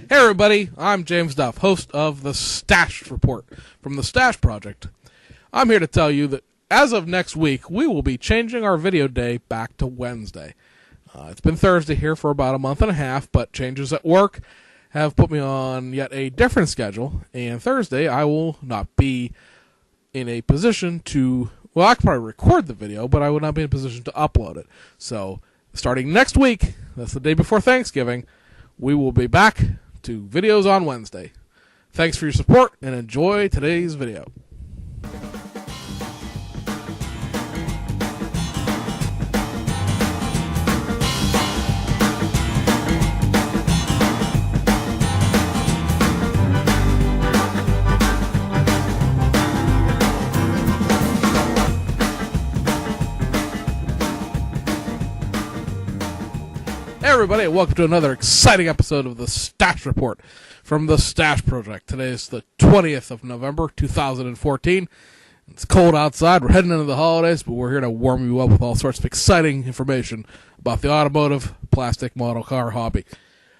Hey everybody, I'm James Duff, host of the Stash Report from the Stash Project. I'm here to tell you that as of next week, we will be changing our video day back to Wednesday. It's been Thursday here for about a month and a half, but changes at work have put me on yet a different schedule, and Thursday I will not be in a position to, well, I could probably record the video, but I would not be in a position to upload it. So, starting next week, that's the day before Thanksgiving, we will be back to videos on Wednesday. Thanks for your support and enjoy today's video. Hey everybody, and welcome to another exciting episode of the Stash Report from the Stash Project. Today is the 20th of November, 2014. It's cold outside. We're heading into the holidays, but we're here to warm you up with all sorts of exciting information about the automotive plastic model car hobby.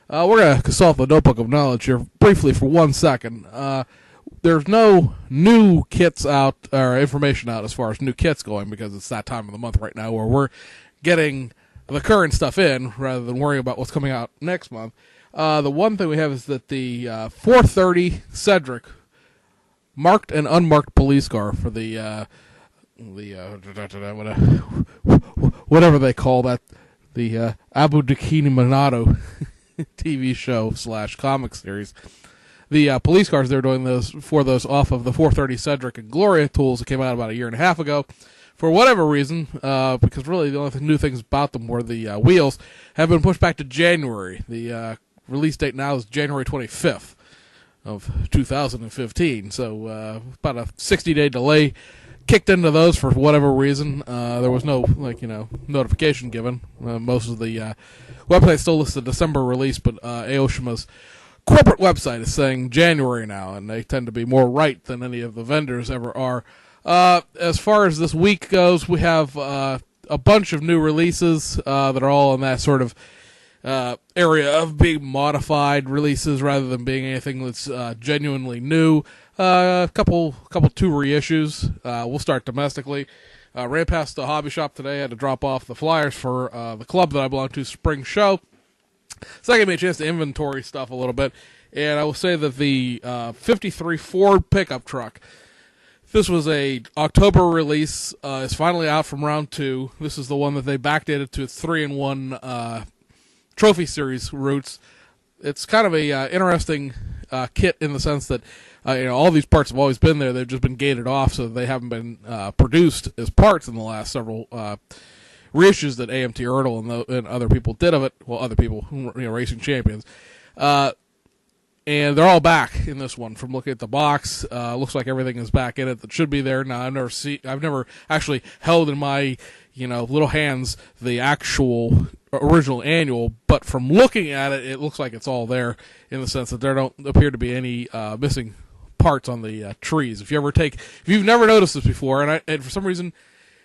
We're going to consult the notebook of knowledge here briefly for 1 second. There's no new kits out, or information out as far as new kits going, because it's that time of the month right now where we're getting the current stuff in rather than worrying about what's coming out next month. The one thing we have is that the 430 Cedric marked and unmarked police car for the whatever they call that, the Abu Dakini Manado TV show / comic series. The police cars, they're doing those off of the 430 Cedric and Gloria tools that came out about a year and a half ago. For whatever reason, because really the only new things about them were the wheels, have been pushed back to January. The release date now is January 25th of 2015. So about a 60-day delay kicked into those for whatever reason. There was no notification given. Most of the websites still list the December release, but Aoshima's corporate website is saying January now, and they tend to be more right than any of the vendors ever are. As far as this week goes, we have a bunch of new releases that are all in that sort of area of being modified releases rather than being anything that's genuinely new. A couple two reissues. We'll start domestically. Ran past the hobby shop today. I had to drop off the flyers for the club that I belong to, Spring Show. So that gave me a chance to inventory stuff a little bit. And I will say that the 53 Ford pickup truck, this was a October release. It's finally out from round 2. This is the one that they backdated to its 3-in-1 trophy series roots. It's kind of a interesting kit in the sense that all these parts have always been there. They've just been gated off, so they haven't been produced as parts in the last several reissues that AMT Ertl and other people did of it. Well, other people, racing champions. And they're all back in this one. From looking at the box, looks like everything is back in it that should be there. Now, I've never actually held in my, little hands the actual original annual, but from looking at it, it looks like it's all there in the sense that there don't appear to be any missing parts on the trees. If you've never noticed this before, and for some reason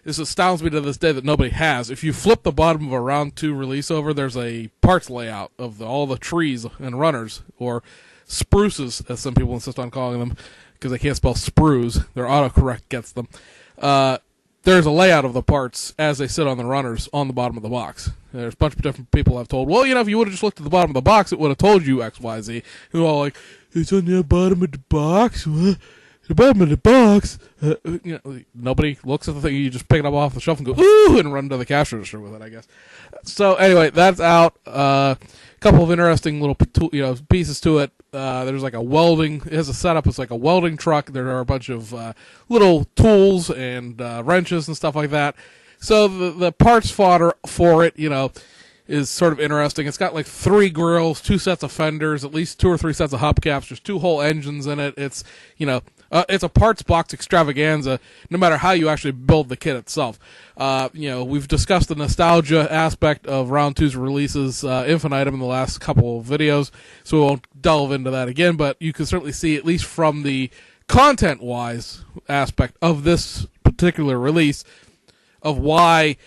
this astounds me to this day that nobody has. If you flip the bottom of a round 2 release over, there's a parts layout of all the trees and runners, or spruces, as some people insist on calling them, because they can't spell sprues. Their autocorrect gets them. There's a layout of the parts as they sit on the runners on the bottom of the box. There's a bunch of different people I've told, well, if you would have just looked at the bottom of the box, it would have told you X, Y, Z. Who all like, it's on the bottom of the box? What? The bottom of the box. Nobody looks at the thing. You just pick it up off the shelf and go, ooh, and run to the cash register with it, I guess. So anyway, that's out. A couple of interesting little pieces to it. There's like a welding. It has a setup. It's like a welding truck. There are a bunch of little tools and wrenches and stuff like that. So the parts fodder for it, is sort of interesting. It's got like 3 grills, 2 sets of fenders, at least 2 or 3 sets of hubcaps. There's 2 whole engines in it. It's, it's a parts box extravaganza, no matter how you actually build the kit itself. We've discussed the nostalgia aspect of Round 2's releases infinitum in the last couple of videos, so we won't delve into that again, but you can certainly see, at least from the content-wise aspect of this particular release, of why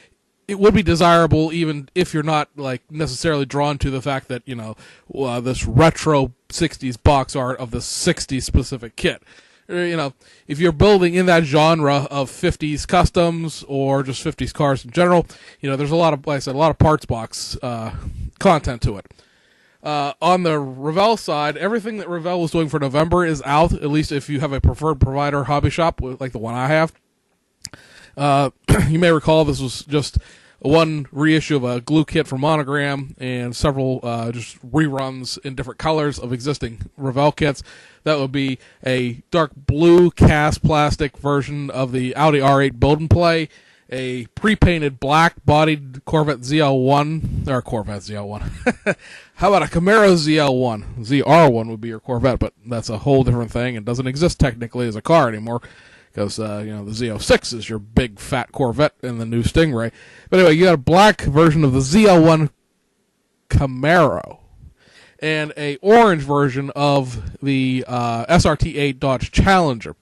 it would be desirable even if you're not like necessarily drawn to the fact that this retro 60s box art of the 60s specific kit. If you're building in that genre of 50s customs or just 50s cars in general, there's a lot of, like I said, a lot of parts box content to it. On the Revell side, everything that Revell was doing for November is out, at least if you have a preferred provider hobby shop like the one I have. You may recall this was just one reissue of a glue kit from Monogram and several just reruns in different colors of existing Revell kits. That would be a dark blue cast plastic version of the Audi R8 Build and Play, a pre-painted black-bodied Corvette ZL1, or Corvette ZL1. How about a Camaro ZL1? ZR1 would be your Corvette, but that's a whole different thing and doesn't exist technically as a car anymore. Because, the Z06 is your big fat Corvette in the new Stingray. But anyway, you got a black version of the ZL1 Camaro. And a orange version of the SRT8 Dodge Challenger.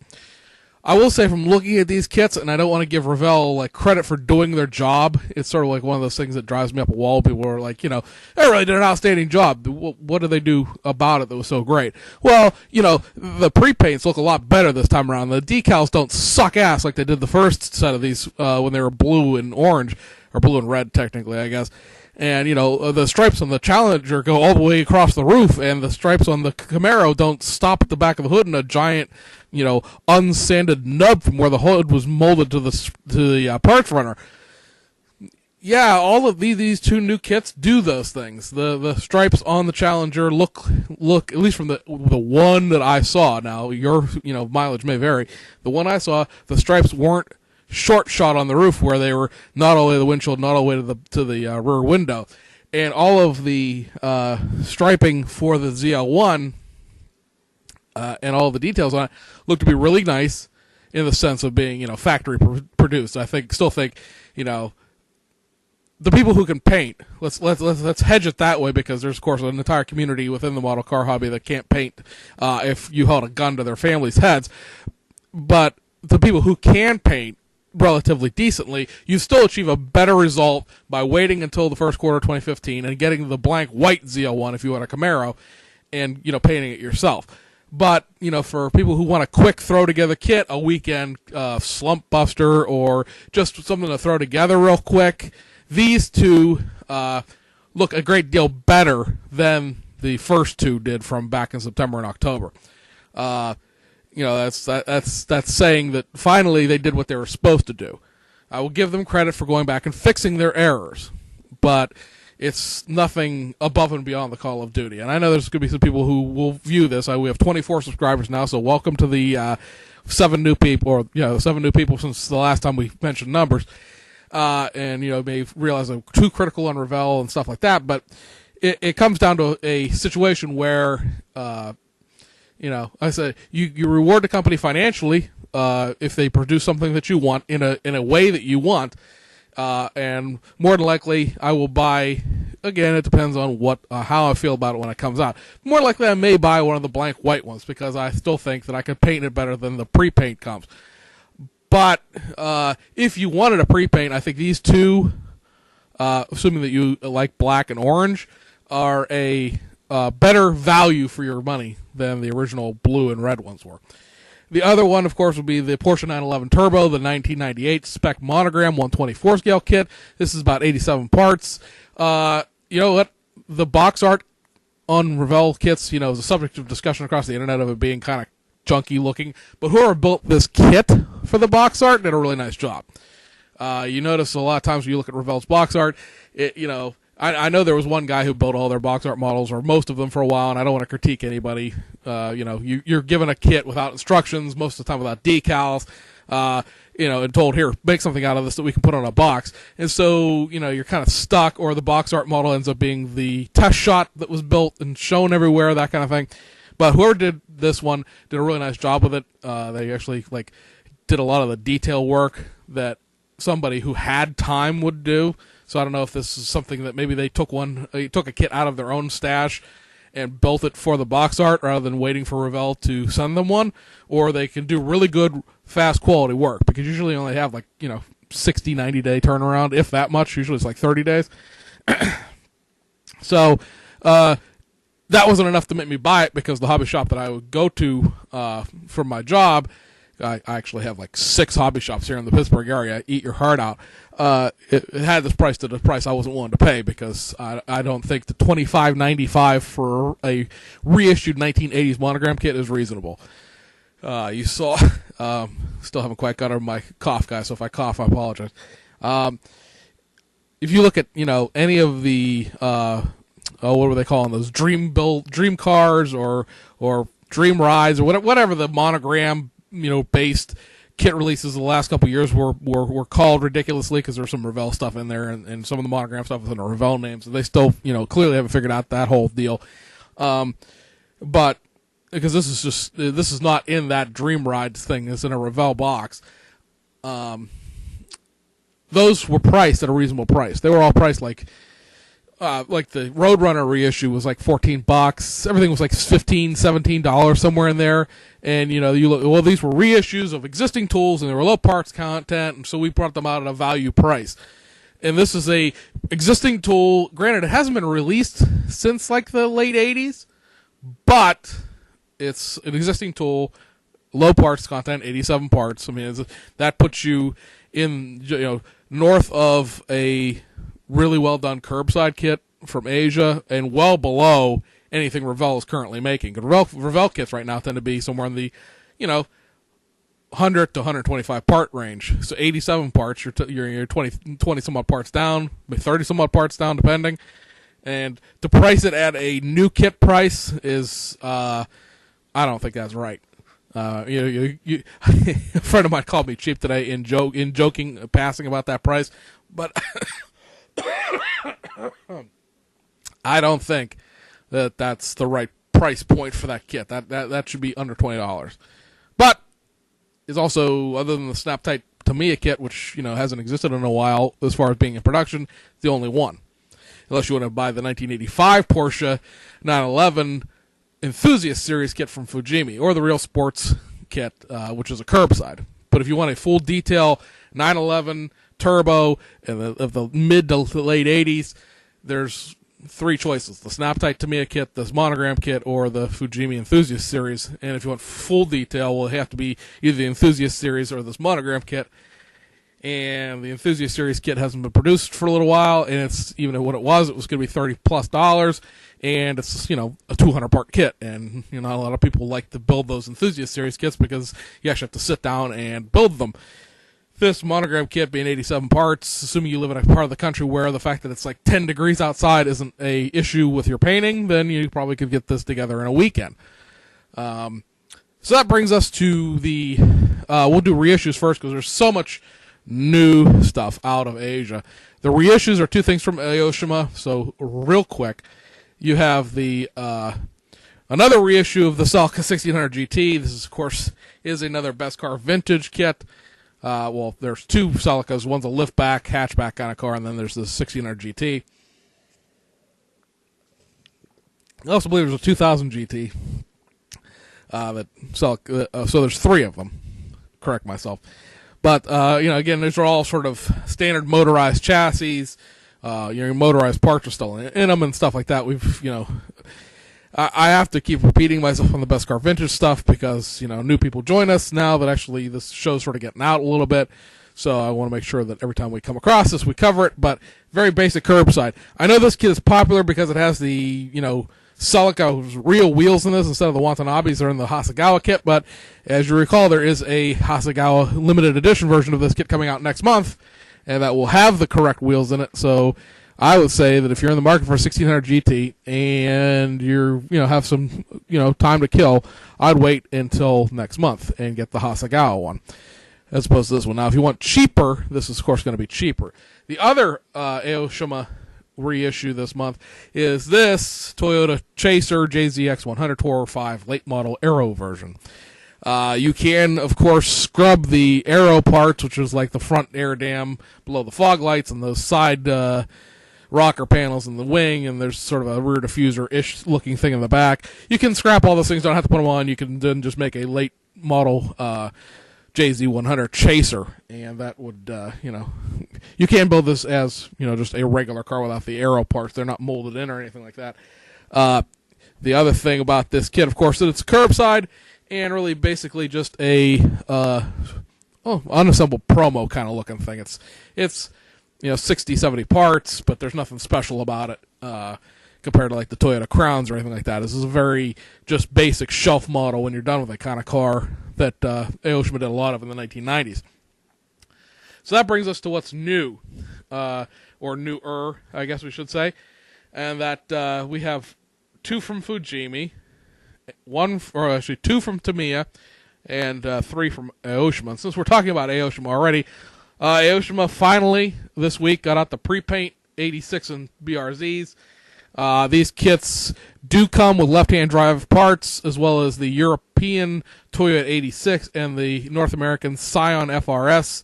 I will say from looking at these kits, and I don't want to give Revell like credit for doing their job. It's sort of like one of those things that drives me up a wall. People are like, they really did an outstanding job. What did they do about it that was so great? Well, the pre-paints look a lot better this time around. The decals don't suck ass like they did the first set of these when they were blue and orange, or blue and red technically, I guess. And, the stripes on the Challenger go all the way across the roof, and the stripes on the Camaro don't stop at the back of the hood in a giant, unsanded nub from where the hood was molded to the parts runner. Yeah, all of these two new kits do those things. The stripes on the Challenger look at least from the one that I saw. Now, your mileage may vary. The one I saw, the stripes weren't short shot on the roof where they were not all the way to the windshield, not all the way to the rear window. And all of the striping for the ZL1 and all the details on it look to be really nice in the sense of being, factory produced. I still think, the people who can paint, let's hedge it that way, because there's of course an entire community within the model car hobby that can't paint if you held a gun to their families' heads. But the people who can paint relatively decently, you still achieve a better result by waiting until the first quarter of 2015 and getting the blank white ZL1 if you want a Camaro and, painting it yourself. But, for people who want a quick throw together kit, a weekend slump buster, or just something to throw together real quick, these two look a great deal better than the first two did from back in September and October. That's saying that finally they did what they were supposed to do. I will give them credit for going back and fixing their errors, but it's nothing above and beyond the Call of Duty. And I know there's going to be some people who will view this. We have 24 subscribers now, so welcome to the 7 new people, or 7 new people since the last time we mentioned numbers. And may realize I'm too critical on Revell and stuff like that, but it comes down to a situation where I said you reward the company financially if they produce something that you want in a way that you want, and more than likely I will buy. Again, it depends on how I feel about it when it comes out. More likely, I may buy one of the blank white ones because I still think that I could paint it better than the pre-paint comes. But if you wanted a pre-paint, I think these two, assuming that you like black and orange, are a better value for your money than the original blue and red ones were. The other one, of course, would be the Porsche 911 Turbo, the 1998 spec Monogram 124 scale kit. This is about 87 parts. You know what? The box art on Revell kits, is a subject of discussion across the internet of it being kind of junky looking. But whoever built this kit for the box art did a really nice job. You notice a lot of times when you look at Revell's box art, I know there was one guy who built all their box art models, or most of them, for a while, and I don't want to critique anybody. You're given a kit without instructions, most of the time without decals, and told, here, make something out of this that we can put on a box. And so, you're kind of stuck, or the box art model ends up being the test shot that was built and shown everywhere, that kind of thing. But whoever did this one did a really nice job with it. They actually, did a lot of the detail work that somebody who had time would do. So I don't know if this is something that maybe they took a kit out of their own stash and built it for the box art rather than waiting for Revell to send them one, or they can do really good, fast quality work, because usually you only have 60, 90-day turnaround, if that much. Usually it's like 30 days. So that wasn't enough to make me buy it, because the hobby shop that I would go to for my job, I actually have like 6 hobby shops here in the Pittsburgh area. Eat your heart out. It had this price to the price I wasn't willing to pay, because I don't think the $25.95 for a reissued 1980s monogram kit is reasonable. You saw, still haven't quite got over my cough, guys, so if I cough, I apologize. If you look at, any of the, what were they calling those, dream cars or dream rides, or whatever the monogram, based kit releases the last couple of years were called ridiculously, because there's some Revell stuff in there, and some of the monogram stuff is in the Revell names. They still, clearly haven't figured out that whole deal. But because this is not in that Dream Rides thing, it's in a Revell box. Those were priced at a reasonable price. They were all priced like the Roadrunner reissue was like $14. Everything was like $15, $17 somewhere in there. And you look, well, these were reissues of existing tools, and they were low parts content, and so we brought them out at a value price. And this is a existing tool. Granted, it hasn't been released since like the late 80s, but it's an existing tool, low parts content, 87 parts. I mean, that puts you in, north of a really well done curbside kit from Asia, and well below anything Revell is currently making. Revell kits right now tend to be somewhere in the, 100 to 125 part range. So 87 parts, you're 20 some odd parts down, maybe 30 some odd parts down, depending. And to price it at a new kit price is, I don't think that's right. A friend of mine called me cheap today in joking, passing about that price, but I don't think that's the right price point for that kit. That should be under $20. But is also, other than the Snap-Tight Tamiya kit, which hasn't existed in a while as far as being in production, it's the only one. Unless you want to buy the 1985 Porsche 911 Enthusiast Series kit from Fujimi, or the Real Sports kit, which is a curbside. But if you want a full detail 911 turbo of the mid to late 80s, there's 3 choices: the Snap-Tight Tamiya kit, this monogram kit, or the Fujimi Enthusiast Series. And if you want full detail, it will have to be either the Enthusiast Series or this monogram kit. And the Enthusiast Series kit hasn't been produced for a little while, and it's, even what it was going to be $30+, and it's, a 200-part kit. And, not a lot of people like to build those Enthusiast Series kits, because you actually have to sit down and build them. This monogram kit being 87 parts, assuming you live in a part of the country where the fact that it's like 10 degrees outside isn't a issue with your painting, then you probably could get this together in a weekend. So that brings us to the, we'll do reissues first, because there's so much new stuff out of Asia. The reissues are 2 things from Aoshima. So real quick, you have the another reissue of the Celica 1600 GT. This is, of course, another Best Car vintage kit. Well, there's 2 Celicas. One's a liftback, hatchback kind of car, and then there's the 1600 GT. I also believe there's a 2000 GT. So there's 3 of them. Correct myself. But, again, these are all sort of standard motorized chassis. Your motorized parts are still in them and stuff like that. I have to keep repeating myself on the Best Car Vintage stuff, because, new people join us now that actually this show's sort of getting out a little bit. So I want to make sure that every time we come across this, we cover it. But very basic curbside. I know this kit is popular because it has the, Celica real wheels in this instead of the Watanabes that are in the Hasegawa kit, but as you recall, there is a Hasegawa limited edition version of this kit coming out next month, and that will have the correct wheels in it. So I would say that if you're in the market for a 1600 GT and you're, have some, time to kill, I'd wait until next month and get the Hasegawa one as opposed to this one. Now, if you want cheaper, this is, of course, going to be cheaper. The other Aoshima reissue this month is this Toyota Chaser JZX 100 Tourer 5 late model Aero version. You can, of course, scrub the Aero parts, which is like the front air dam below the fog lights and those side rocker panels in the wing, and there's sort of a rear diffuser-ish looking thing in the back. You can scrap all those things, don't have to put them on. You can then just make a late model JZ100 Chaser, and that would, you can build this as, just a regular car without the aero parts. They're not molded in or anything like that. The other thing about this kit, of course, that it's curbside and really basically just a unassembled promo kind of looking thing. It's 60, 70 parts, but there's nothing special about it compared to like the Toyota Crowns or anything like that. This is a very just basic shelf model when you're done with that kind of car that Aoshima did a lot of in the 1990s. So that brings us to what's new, or newer, I guess we should say, and that we have 2 from Fujimi, 2 from Tamiya, and 3 from Aoshima. And since we're talking about Aoshima already, Aoshima finally this week got out the pre-paint 86 and BRZs. These kits do come with left-hand drive parts, as well as the European Toyota 86 and the North American Scion FRS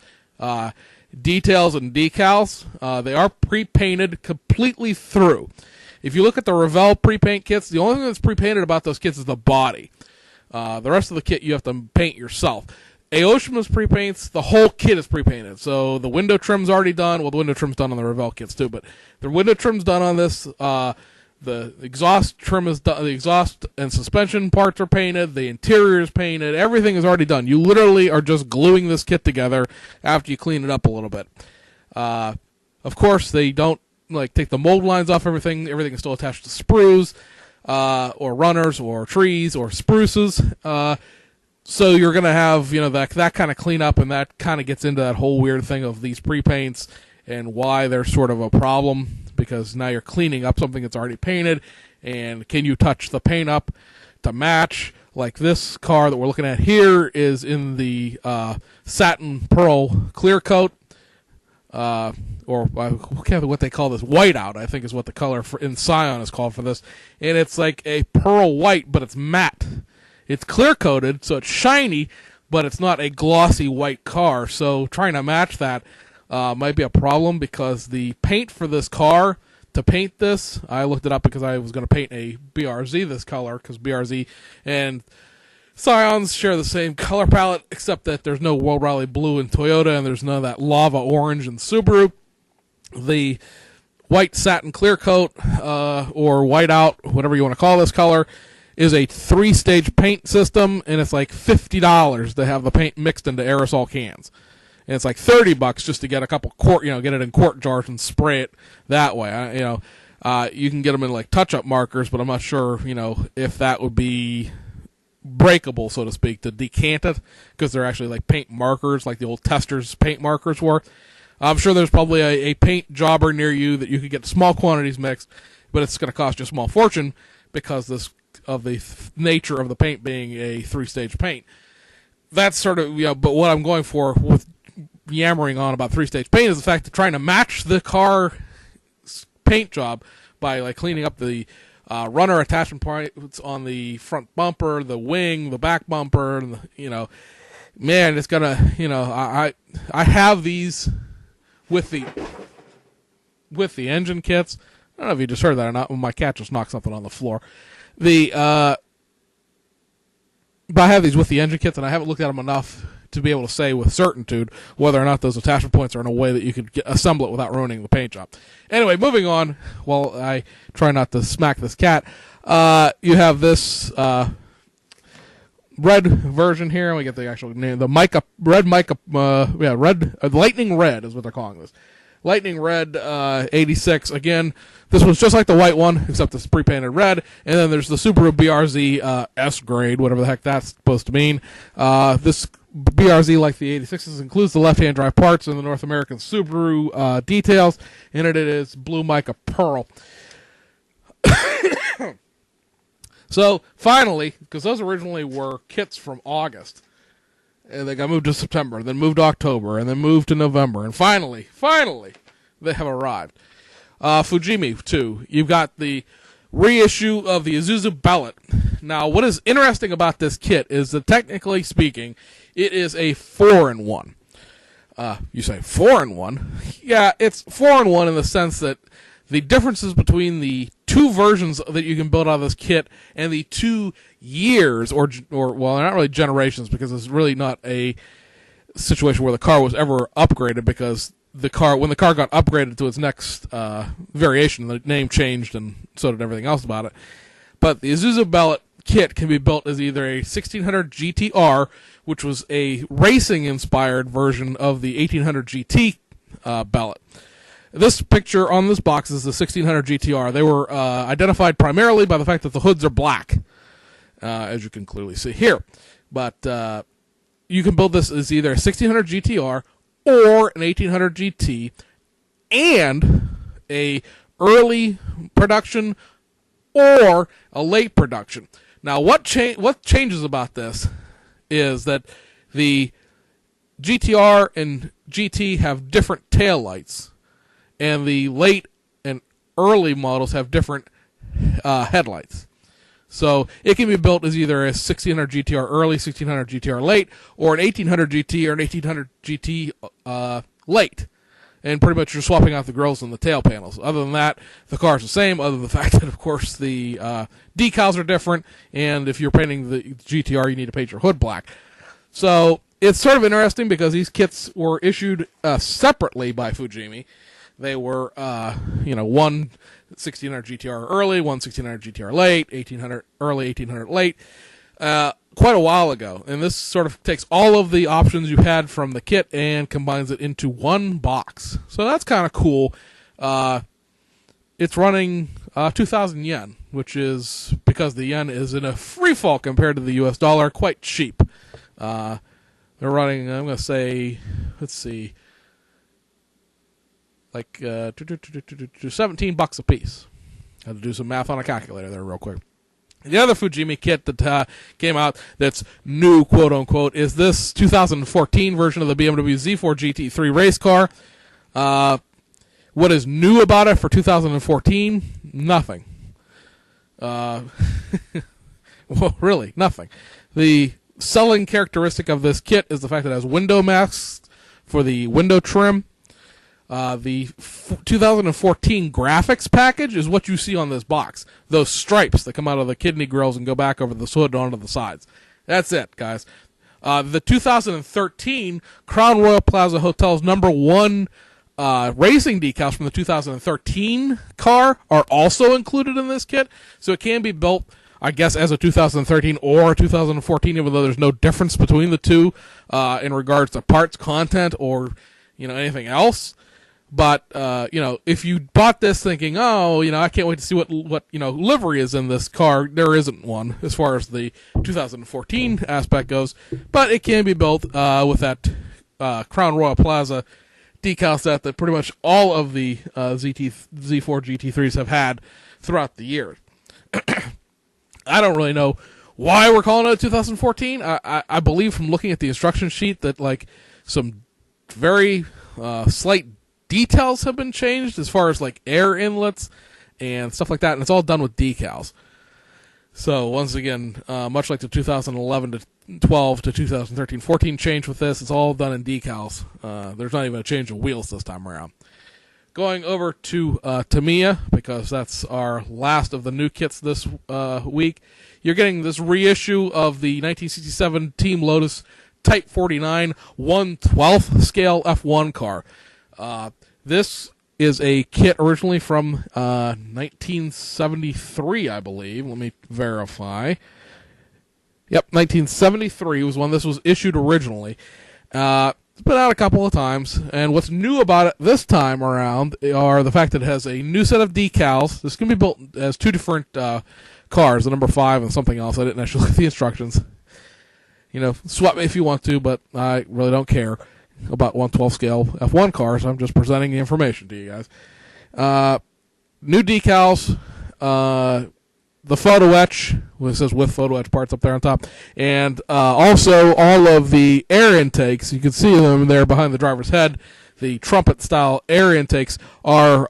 details and decals. They are pre-painted completely through. If you look at the Revell pre-paint kits, the only thing that's pre-painted about those kits is the body. The rest of the kit you have to paint yourself. Aoshima's pre-paints, the whole kit is pre-painted. So the window trim's already done. Well, the window trim's done on the Revell kits too, but the window trim's done on this. The exhaust trim is done. The exhaust and suspension parts are painted. The interior is painted. Everything is already done. You literally are just gluing this kit together after you clean it up a little bit. Of course, they don't take the mold lines off everything. Everything is still attached to sprues, or runners, or trees, or spruces. So you're going to have, that kind of cleanup, and that kind of gets into that whole weird thing of these pre-paints and why they're sort of a problem, because now you're cleaning up something that's already painted, and can you touch the paint up to match? Like this car that we're looking at here is in the satin pearl clear coat, or what they call this, whiteout, I think is what the color in Scion is called for this, and it's like a pearl white, but it's matte. It's clear-coated, so it's shiny, but it's not a glossy white car. So trying to match that might be a problem, because the paint for this car, to paint this, I looked it up because I was going to paint a BRZ this color, because BRZ and Scions share the same color palette, except that there's no World Rally Blue in Toyota, and there's none of that lava orange in Subaru. The white satin clear coat, or whiteout, whatever you want to call this color, is a 3-stage paint system, and it's like $50 to have the paint mixed into aerosol cans. And it's like $30 just to get a couple quart, get it in quart jars and spray it that way. You can get them in like touch-up markers, but I'm not sure, if that would be breakable, so to speak, to decant it, because they're actually like paint markers, like the old testers paint markers were. I'm sure there's probably a paint jobber near you that you could get small quantities mixed, but it's going to cost you a small fortune, because of the nature of the paint being a 3-stage paint. That's sort of, but what I'm going for with yammering on about 3-stage paint is the fact that trying to match the car paint job by cleaning up the runner attachment parts on the front bumper, the wing, the back bumper, and man, it's gonna, I have these with the engine kits. I don't know if you just heard that or not. My cat just knocked something on the floor. But I have these with the engine kits, and I haven't looked at them enough to be able to say with certitude whether or not those attachment points are in a way that you could assemble it without ruining the paint job. Anyway, moving on, while I try not to smack this cat, you have this red version here, and we get the actual name, the Lightning Red is what they're calling this. Lightning Red 86. Again, this was just like the white one, except it's pre-painted red. And then there's the Subaru BRZ S grade, whatever the heck that's supposed to mean. This BRZ, like the 86s, includes the left-hand drive parts and the North American Subaru details. And it is blue mica pearl. So, finally, because those originally were kits from August, and they got moved to September, then moved to October, and then moved to November. And finally, they have arrived. Fujimi, too. You've got the reissue of the Isuzu Bellet. Now, what is interesting about this kit is that, technically speaking, it is a 4-in-1. You say 4-in-1? Yeah, it's 4-in-1 in the sense that the differences between the 2 versions that you can build out of this kit and the 2 years, or well, not really generations, because it's really not a situation where the car was ever upgraded, because when the car got upgraded to its next variation, the name changed and so did everything else about it. But the Isuzu Bellet kit can be built as either a 1600 GTR, which was a racing-inspired version of the 1800 GT Bellet. This picture on this box is the 1600 GTR. They were identified primarily by the fact that the hoods are black, as you can clearly see here. But you can build this as either a 1600 GTR or an 1800 GT, and a early production or a late production. Now, what changes about this is that the GTR and GT have different taillights, and the late and early models have different headlights. So it can be built as either a 1600 GTR early, 1600 GTR late, or an 1800 GT or an 1800 GT late. And pretty much you're swapping out the grills and the tail panels. Other than that, the car's the same, other than the fact that, of course, the decals are different, and if you're painting the GTR, you need to paint your hood black. So it's sort of interesting because these kits were issued separately by Fujimi. They were, one 1600 GTR early, one 1600 GTR late, 1800 early, 1800 late, quite a while ago. And this sort of takes all of the options you had from the kit and combines it into one box. So that's kind of cool. It's running 2,000 yen, which is, because the yen is in a free fall compared to the US dollar, quite cheap. They're running, I'm going to say, let's see, like $17 a piece. Had to do some math on a calculator there real quick. The other Fujimi kit that came out that's new, quote unquote, is this 2014 version of the BMW Z4 GT3 race car. What is new about it for 2014? Nothing. Well, really, nothing. The selling characteristic of this kit is the fact that it has window masks for the window trim. The 2014 graphics package is what you see on this box. Those stripes that come out of the kidney grills and go back over the hood onto the sides. That's it, guys. The 2013 Crown Royal Plaza Hotel's #1 racing decals from the 2013 car are also included in this kit. So it can be built, I guess, as a 2013 or a 2014, even though there's no difference between the two in regards to parts, content, or anything else. But, if you bought this thinking, I can't wait to see what livery is in this car, there isn't one as far as the 2014 aspect goes. But it can be built with that Crown Royal Plaza decal set that pretty much all of the Z4 GT3s have had throughout the years. I don't really know why we're calling it 2014. I believe from looking at the instruction sheet that, some very slight details have been changed as far as air inlets and stuff like that, and it's all done with decals. So once again, much like the 2011 to 12 to 2013-14 change with this, it's all done in decals. There's not even a change of wheels this time around. Going over to Tamiya, because that's our last of the new kits this week. You're getting this reissue of the 1967 Team Lotus Type 49 1/12 scale F1 car. This is a kit originally from 1973, I believe. Let me verify. Yep, 1973 was when this was issued originally. It's been out a couple of times, and what's new about it this time around are the fact that it has a new set of decals. This can be built as two different cars, the number 5 and something else. I didn't actually look at the instructions. Swap me if you want to, but I really don't care about 1/12 scale F1 cars. I'm just presenting the information to you guys. New decals, the photo etch, it says with photo etch parts up there on top, and also all of the air intakes. You can see them there behind the driver's head. The trumpet-style air intakes are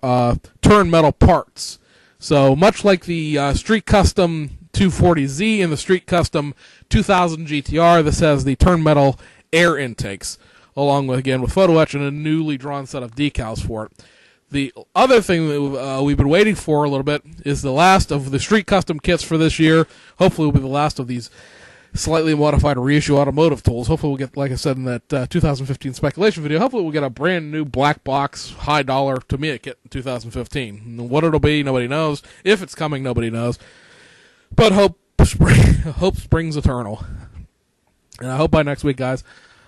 turn metal parts. So much like the Street Custom 240Z and the Street Custom 2000 GTR, this has the turn metal air intakes, along with, again, with photo etch and a newly drawn set of decals for it. The other thing that we've been waiting for a little bit is the last of the Street Custom kits for this year. Hopefully will be the last of these slightly modified reissue automotive tools. Hopefully we'll get, like I said in that 2015 speculation video, hopefully we'll get a brand new black box, high dollar Tamiya kit in 2015. What it'll be, nobody knows. If it's coming, nobody knows. But hope springs eternal. And I hope by next week, guys,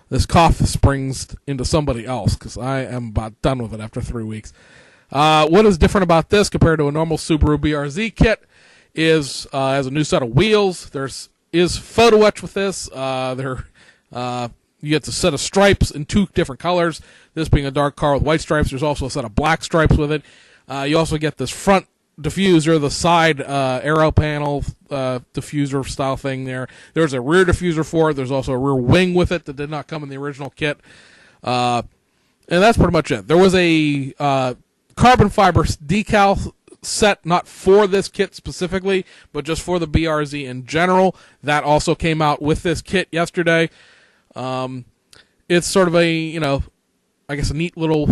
this cough springs into somebody else, because I am about done with it after 3 weeks. What is different about this compared to a normal Subaru BRZ kit is has a new set of wheels. Is photo etch with this. You get a set of stripes in 2 different colors. This being a dark car with white stripes. There's also a set of black stripes with it. You also get this front diffuser, the side aero panel diffuser style thing there. There's a rear diffuser for it. There's also a rear wing with it that did not come in the original kit. And that's pretty much it. There was a carbon fiber decal set, not for this kit specifically, but just for the BRZ in general. That also came out with this kit yesterday. It's sort of a, I guess a neat little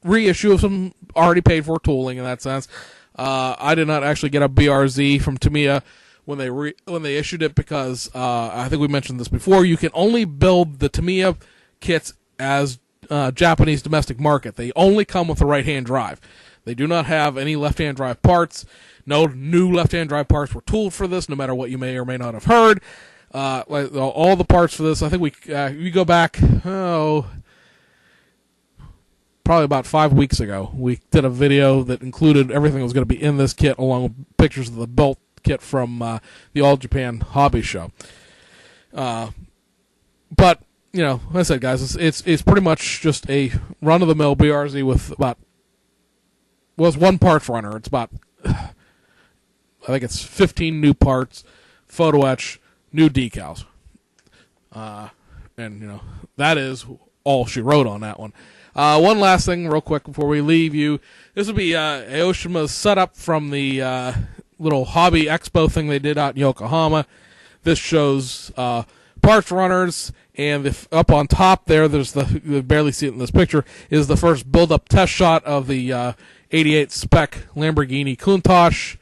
reissue of some already paid for tooling in that sense. I did not actually get a BRZ from Tamiya when they issued it because I think we mentioned this before. You can only build the Tamiya kits as Japanese domestic market. They only come with the right-hand drive. They do not have any left-hand drive parts. No new left-hand drive parts were tooled for this, no matter what you may or may not have heard. All the parts for this, I think we go back, probably about 5 weeks ago. We did a video that included everything that was going to be in this kit, along with pictures of the built kit from the All Japan Hobby Show. But like I said, guys, it's pretty much just a run-of-the-mill BRZ with it's one parts runner. It's about, I think it's 15 new parts, photo etch, new decals. And, that is all she wrote on that one. One last thing real quick before we leave you. This will be Aoshima's setup from the little hobby expo thing they did out in Yokohama. This shows parts runners, and up on top there's you barely see it in this picture, is the first build-up test shot of the 88 spec Lamborghini Countach.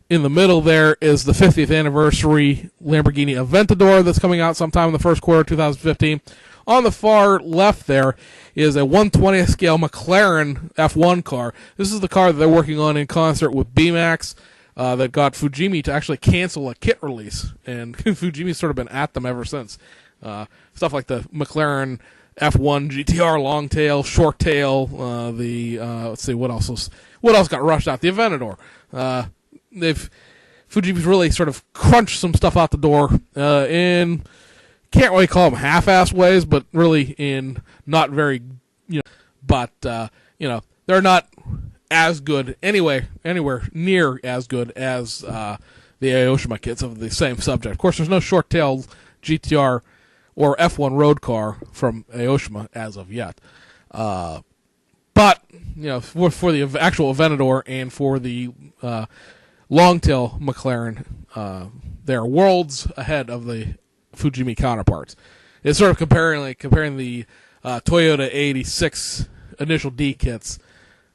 In the middle there is the 50th anniversary Lamborghini Aventador that's coming out sometime in the first quarter of 2015. On the far left there is a 1/20th scale McLaren F1 car. This is the car that they're working on in concert with BMAX that got Fujimi to actually cancel a kit release. And Fujimi's sort of been at them ever since. Stuff like the McLaren F1 GTR long tail, short tail, let's see, what else got rushed out? The Aventador. Fujimi's really sort of crunched some stuff out the door in, can't really call them half-ass ways, but really in not very, but they're not as good anywhere near as good as the Aoshima kits of the same subject. Of course, there's no short tail GTR or F1 road car from Aoshima as of yet. But, for the actual Aventador and for the long-tail McLaren, they're worlds ahead of the Fujimi counterparts. It's sort of comparing the Toyota 86 initial D kits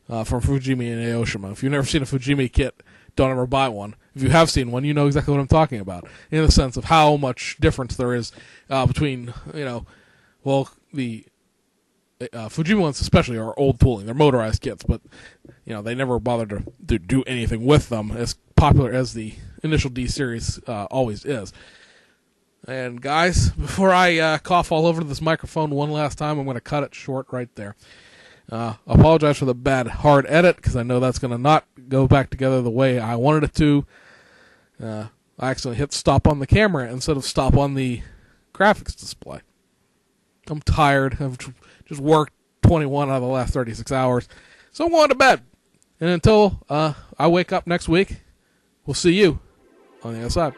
from Fujimi and Aoshima. If you've never seen a Fujimi kit, don't ever buy one. If you have seen one, you know exactly what I'm talking about, in the sense of how much difference there is between, the Fujimi ones especially are old tooling. They're motorized kits, but, they never bothered to do anything with them as popular as the initial D series always is. And guys, before I cough all over this microphone one last time, I'm going to cut it short right there. Apologize for the bad hard edit, because I know that's going to not go back together the way I wanted it to. I accidentally hit stop on the camera instead of stop on the graphics display. I'm tired. I've just worked 21 out of the last 36 hours. So I'm going to bed. And until I wake up next week, we'll see you on the other side.